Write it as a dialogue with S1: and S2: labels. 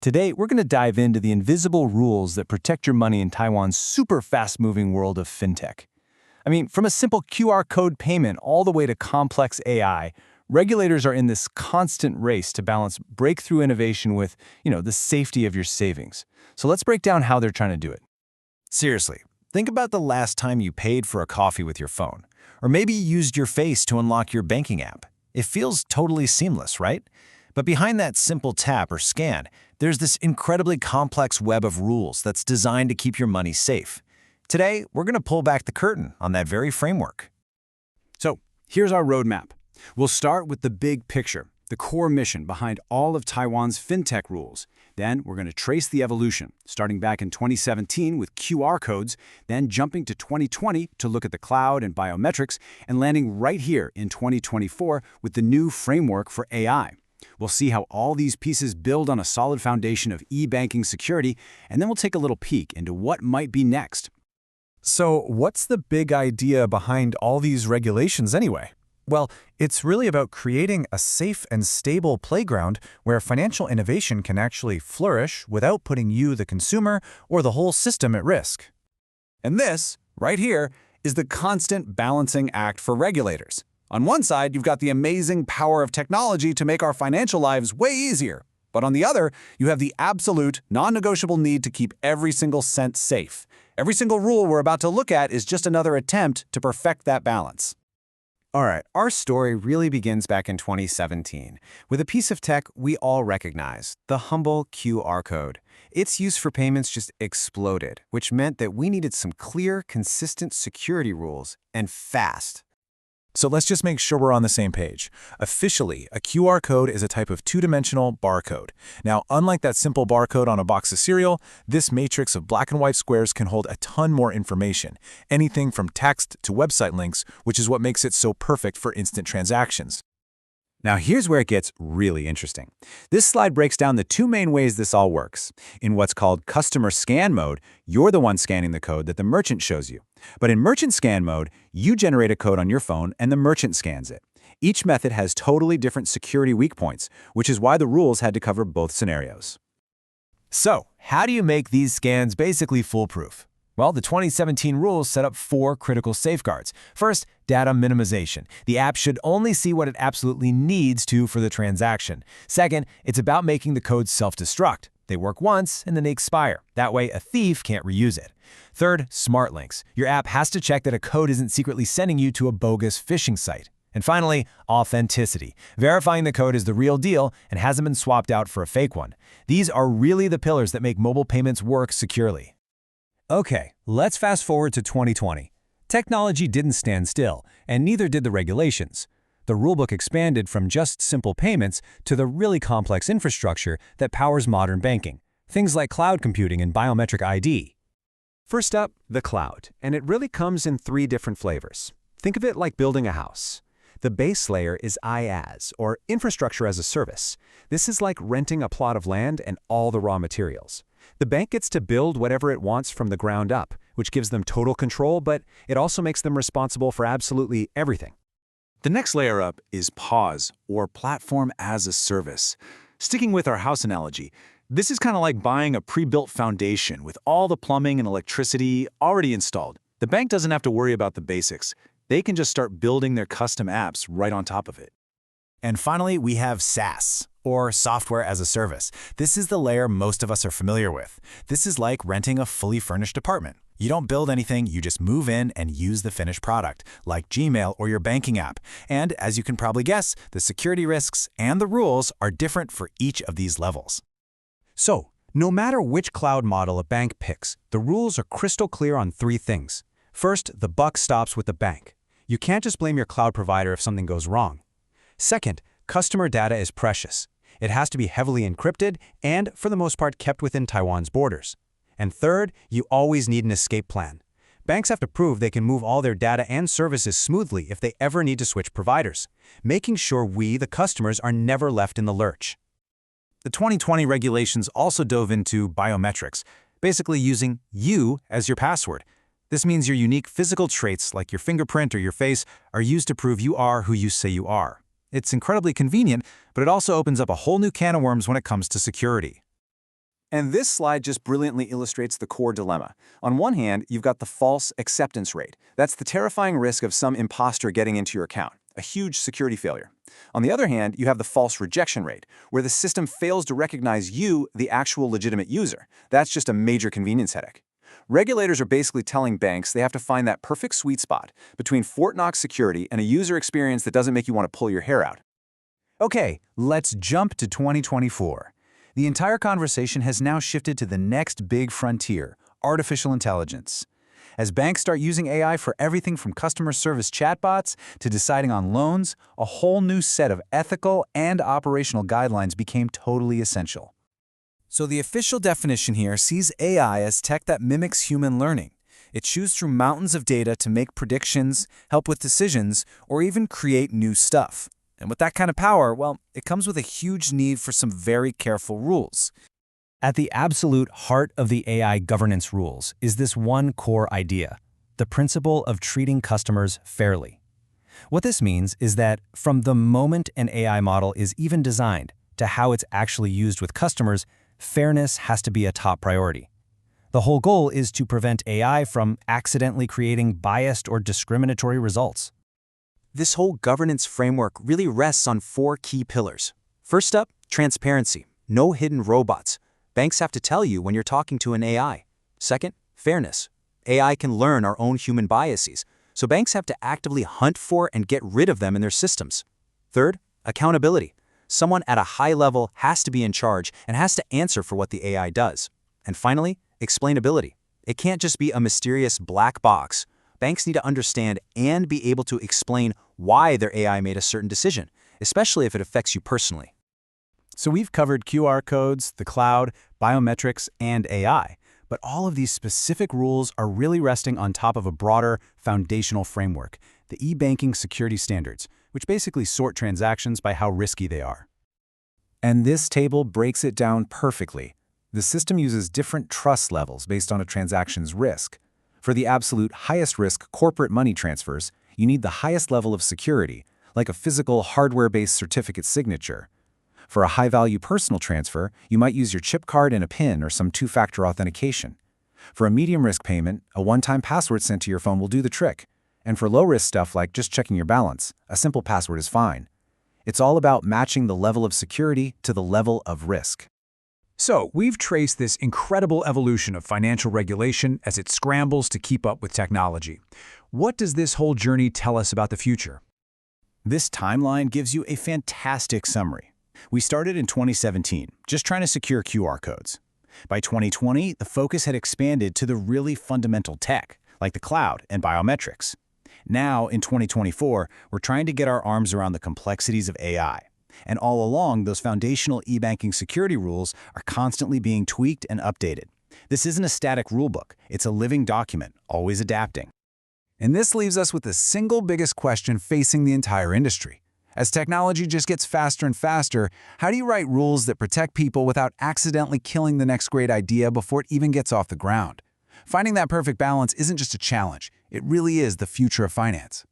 S1: Today, we're going to dive into the invisible rules that protect your money in Taiwan's super fast-moving world of FinTech. I mean, from a simple QR code payment all the way to complex AI, regulators are in this constant race to balance breakthrough innovation with, the safety of your savings. So let's break down how they're trying to do it. Seriously, think about the last time you paid for a coffee with your phone, or maybe you used your face to unlock your banking app. It feels totally seamless, right? But behind that simple tap or scan, there's this incredibly complex web of rules that's designed to keep your money safe. Today, we're going to pull back the curtain on that very framework.
S2: So, here's our roadmap. We'll start with the big picture, the core mission behind all of Taiwan's FinTech rules. Then, we're going to trace the evolution, starting back in 2017 with QR codes, then jumping to 2020 to look at the cloud and biometrics, and landing right here in 2024 with the new framework for AI. We'll see how all these pieces build on a solid foundation of e-banking security, and then we'll take a little peek into what might be next.
S3: So what's the big idea behind all these regulations anyway? Well, it's really about creating a safe and stable playground where financial innovation can actually flourish without putting you, the consumer, or the whole system at risk.
S2: And this, right here, is the constant balancing act for regulators. On one side, you've got the amazing power of technology to make our financial lives way easier. But on the other, you have the absolute, non-negotiable need to keep every single cent safe. Every single rule we're about to look at is just another attempt to perfect that balance.
S4: All right, our story really begins back in 2017 with a piece of tech we all recognize, the humble QR code. Its use for payments just exploded, which meant that we needed some clear, consistent security rules, and fast.
S3: So let's just make sure we're on the same page. Officially, a QR code is a type of two-dimensional barcode. Now, unlike that simple barcode on a box of cereal, this matrix of black and white squares can hold a ton more information, anything from text to website links, which is what makes it so perfect for instant transactions.
S2: Now here's where it gets really interesting. This slide breaks down the two main ways this all works. In what's called customer scan mode, you're the one scanning the code that the merchant shows you. But in merchant scan mode, you generate a code on your phone and the merchant scans it. Each method has totally different security weak points, which is why the rules had to cover both scenarios.
S1: So, how do you make these scans basically foolproof? Well, the 2017 rules set up 4 critical safeguards. First, data minimization. The app should only see what it absolutely needs to for the transaction. Second, it's about making the codes self-destruct. They work once and then they expire. That way, a thief can't reuse it. Third, smart links. Your app has to check that a code isn't secretly sending you to a bogus phishing site. And finally, authenticity. Verifying the code is the real deal and hasn't been swapped out for a fake one. These are really the pillars that make mobile payments work securely.
S5: Okay, let's fast forward to 2020. Technology didn't stand still, and neither did the regulations. The rulebook expanded from just simple payments to the really complex infrastructure that powers modern banking, things like cloud computing and biometric ID.
S4: First up, the cloud, and it really comes in 3 different flavors. Think of it like building a house. The base layer is IaaS, or Infrastructure as a Service. This is like renting a plot of land and all the raw materials. The bank gets to build whatever it wants from the ground up, which gives them total control, but it also makes them responsible for absolutely everything.
S2: The next layer up is PaaS, or Platform as a Service. Sticking with our house analogy, this is kind of like buying a pre-built foundation with all the plumbing and electricity already installed. The bank doesn't have to worry about the basics. They can just start building their custom apps right on top of it.
S1: And finally, we have SaaS, or Software as a Service. This is the layer most of us are familiar with. This is like renting a fully furnished apartment. You don't build anything, you just move in and use the finished product, like Gmail or your banking app. And as you can probably guess, the security risks and the rules are different for each of these levels.
S5: So, no matter which cloud model a bank picks, the rules are crystal clear on 3 things. First, the buck stops with the bank. You can't just blame your cloud provider if something goes wrong. Second, customer data is precious. It has to be heavily encrypted and, for the most part, kept within Taiwan's borders. And third, you always need an escape plan. Banks have to prove they can move all their data and services smoothly if they ever need to switch providers, making sure we, the customers, are never left in the lurch.
S1: The 2020 regulations also dove into biometrics, basically using you as your password. This means your unique physical traits, like your fingerprint or your face, are used to prove you are who you say you are. It's incredibly convenient, but it also opens up a whole new can of worms when it comes to security.
S2: And this slide just brilliantly illustrates the core dilemma. On one hand, you've got the false acceptance rate. That's the terrifying risk of some imposter getting into your account, a huge security failure. On the other hand, you have the false rejection rate, where the system fails to recognize you, the actual legitimate user. That's just a major convenience headache. Regulators are basically telling banks they have to find that perfect sweet spot between Fort Knox security and a user experience that doesn't make you want to pull your hair out.
S5: Okay, let's jump to 2024. The entire conversation has now shifted to the next big frontier, artificial intelligence. As banks start using AI for everything from customer service chatbots to deciding on loans, a whole new set of ethical and operational guidelines became totally essential.
S1: So the official definition here sees AI as tech that mimics human learning. It chews through mountains of data to make predictions, help with decisions, or even create new stuff. And with that kind of power, well, it comes with a huge need for some very careful rules.
S4: At the absolute heart of the AI governance rules is this one core idea, the principle of treating customers fairly. What this means is that from the moment an AI model is even designed to how it's actually used with customers, fairness has to be a top priority. The whole goal is to prevent AI from accidentally creating biased or discriminatory results.
S5: This whole governance framework really rests on 4 key pillars. First up, transparency. No hidden robots. Banks have to tell you when you're talking to an AI. Second, fairness. AI can learn our own human biases, so banks have to actively hunt for and get rid of them in their systems. Third, accountability. Someone at a high level has to be in charge and has to answer for what the AI does. And finally, explainability. It can't just be a mysterious black box. Banks need to understand and be able to explain why their AI made a certain decision, especially if it affects you personally.
S2: So we've covered QR codes, the cloud, biometrics, and AI. But all of these specific rules are really resting on top of a broader, foundational framework, the e-banking security standards, which basically sort transactions by how risky they are. And this table breaks it down perfectly. The system uses different trust levels based on a transaction's risk. For the absolute highest risk corporate money transfers, you need the highest level of security, like a physical hardware-based certificate signature. For a high-value personal transfer, you might use your chip card and a PIN or some two-factor authentication. For a medium-risk payment, a one-time password sent to your phone will do the trick. And for low-risk stuff like just checking your balance, a simple password is fine. It's all about matching the level of security to the level of risk.
S3: So, we've traced this incredible evolution of financial regulation as it scrambles to keep up with technology. What does this whole journey tell us about the future?
S1: This timeline gives you a fantastic summary. We started in 2017, just trying to secure QR codes. By 2020, the focus had expanded to the really fundamental tech, like the cloud and biometrics. Now, in 2024, we're trying to get our arms around the complexities of AI. And all along, those foundational e-banking security rules are constantly being tweaked and updated. This isn't a static rulebook. It's a living document, always adapting.
S3: And this leaves us with the single biggest question facing the entire industry. As technology just gets faster and faster, how do you write rules that protect people without accidentally killing the next great idea before it even gets off the ground? Finding that perfect balance isn't just a challenge. It really is the future of finance.